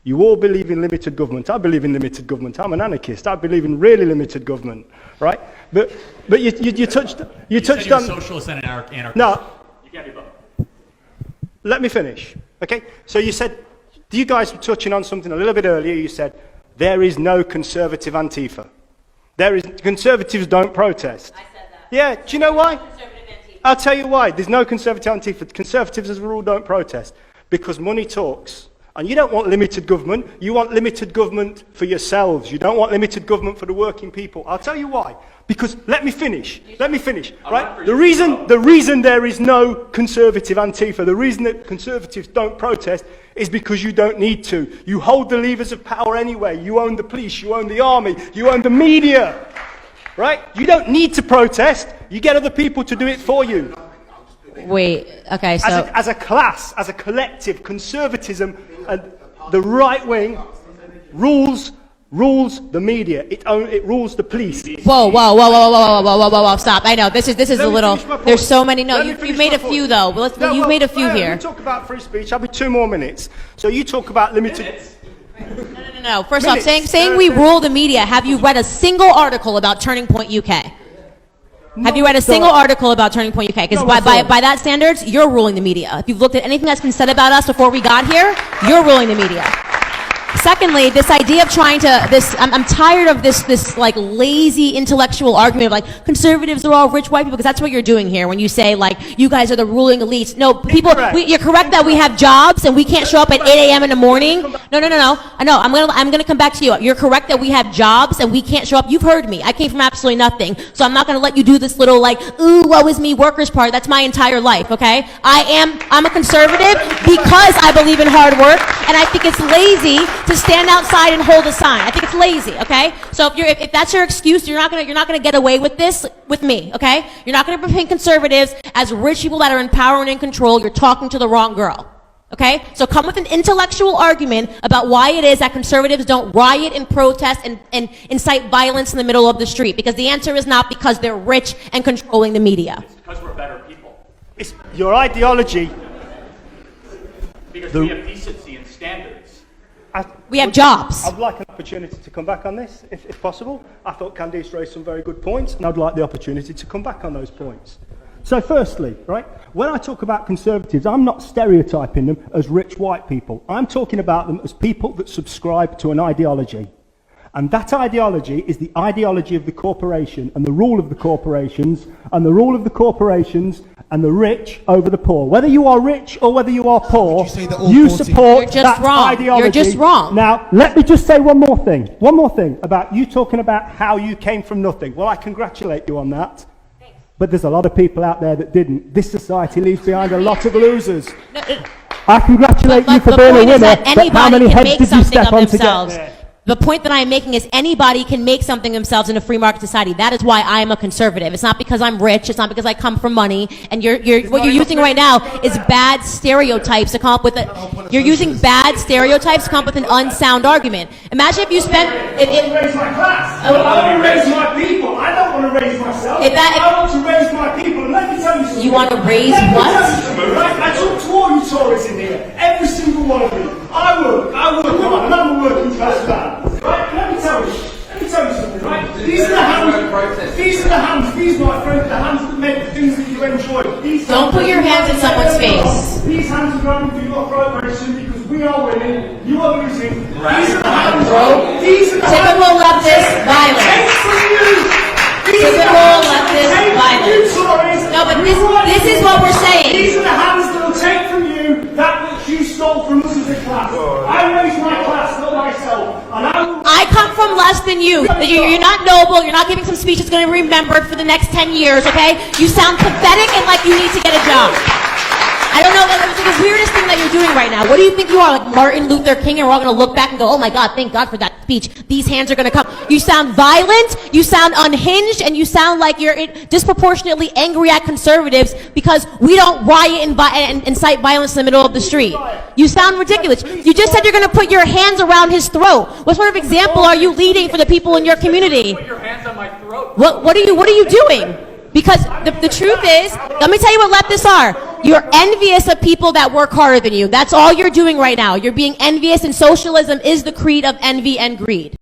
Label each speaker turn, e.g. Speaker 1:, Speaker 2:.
Speaker 1: You all believe in limited government. I believe in limited government. I'm an anarchist. I believe in really limited government, right? But you touched on...
Speaker 2: Socialist and anarchist.
Speaker 1: No.
Speaker 2: You can't be both.
Speaker 1: Let me finish, okay? So you said, you guys were touching on something a little bit earlier. You said, there is no conservative Antifa. Conservatives don't protest.
Speaker 3: I said that.
Speaker 1: Yeah, do you know why?
Speaker 3: Conservative Antifa.
Speaker 1: I'll tell you why. There's no conservative Antifa. Conservatives, as a rule, don't protest because money talks. And you don't want limited government. You want limited government for yourselves. You don't want limited government for the working people. I'll tell you why. Because, let me finish, right? The reason there is no conservative Antifa, the reason that conservatives don't protest is because you don't need to. You hold the levers of power anyway. You own the police, you own the army, you own the media, right? You don't need to protest. You get other people to do it for you.
Speaker 3: Wait, okay, so...
Speaker 1: As a class, as a collective, conservatism and the right wing rules the media. It rules the police.
Speaker 3: Whoa, stop. I know, this is a little... There's so many... No, you've made a few, though. You've made a few here.
Speaker 1: We talk about free speech. I'll be 2 more minutes. So you talk about limited...
Speaker 3: No. First off, saying we rule the media, have you read a single article about Turning Point UK? Have you read a single article about Turning Point UK? Because by that standards, you're ruling the media. If you've looked at anything that's been said about us before we got here, you're ruling the media. Secondly, this idea of trying to, I'm tired of this like lazy intellectual argument of like conservatives are all rich white people, because that's what you're doing here when you say like you guys are the ruling elites. No, people, you're correct that we have jobs and we can't show up at 8 a.m. in the morning. No. I know. I'm gonna come back to you. You're correct that we have jobs and we can't show up. You've heard me. I came from absolutely nothing, so I'm not gonna let you do this little like ooh woe is me workers part. That's my entire life. Okay, I'm a conservative because I believe in hard work, and I think it's lazy to stand outside and hold a sign. I think it's lazy, okay? So if that's your excuse, you're not gonna get away with this with me, okay? You're not gonna paint conservatives as rich people that are in power and in control. You're talking to the wrong girl, okay? So come with an intellectual argument about why it is that conservatives don't riot and protest and incite violence in the middle of the street, because the answer is not because they're rich and controlling the media.
Speaker 2: It's because we're better people.
Speaker 1: It's your ideology.
Speaker 2: Because we have decency and standards.
Speaker 3: We have jobs.
Speaker 1: I'd like an opportunity to come back on this, if possible. I thought Candice raised some very good points, and I'd like the opportunity to come back on those points. So firstly, right, when I talk about conservatives, I'm not stereotyping them as rich white people. I'm talking about them as people that subscribe to an ideology. And that ideology is the ideology of the corporation and the rule of the corporations and the rule of the corporations and the rich over the poor. Whether you are rich or whether you are poor, you support that ideology.
Speaker 3: You're just wrong.
Speaker 1: Now, let me just say one more thing about you talking about how you came from nothing. Well, I congratulate you on that. Thanks. But there's a lot of people out there that didn't. This society leaves behind a lot of losers. I congratulate you for being a winner, but how many heads did you step on to get there?
Speaker 3: The point that I'm making is anybody can make something themselves in a free market society. That is why I am a conservative. It's not because I'm rich. It's not because I come from money. And what you're using right now is bad stereotypes to come up with you're using bad stereotypes to come up with an unsound argument. Imagine if you spent...
Speaker 1: I want to raise my class. I want to raise my people. I don't want to raise myself. I want to raise my people. And let me tell you something.
Speaker 3: You want to raise what?
Speaker 1: I talk to all you Tories in here. Every single one of you. I work hard, and I'm a working class man. Right? Let me tell you something, right? These are the hands, my friend, the hands that make the things that you enjoy.
Speaker 3: Don't put your hands in someone's face.
Speaker 1: These hands are going to do your progression because we are winning, you are losing. These are the hands,
Speaker 3: Typical leftist violence. Typical leftist violence. No, but this is what we're saying.
Speaker 1: These are the hands that will take from you that which you stole from us as a class. I raised my class, not myself.
Speaker 3: I come from less than you. You're not noble. You're not giving some speech that's going to be remembered for the next 10 years, okay? You sound pathetic and like you need to get a job. I don't know, that's like the weirdest thing that you're doing right now. What do you think you are, like Martin Luther King, and we're all going to look back and go, oh my God, thank God for that speech. These hands are going to come. You sound violent, you sound unhinged, and you sound like you're disproportionately angry at conservatives because we don't riot and incite violence in the middle of the street. You sound ridiculous. You just said you're going to put your hands around his throat. What sort of example are you leading for the people in your community?
Speaker 2: Put your hands on my throat.
Speaker 3: What are you doing? Because the truth is, let me tell you what leftists are. You're envious of people that work harder than you. That's all you're doing right now. You're being envious, and socialism is the creed of envy and greed.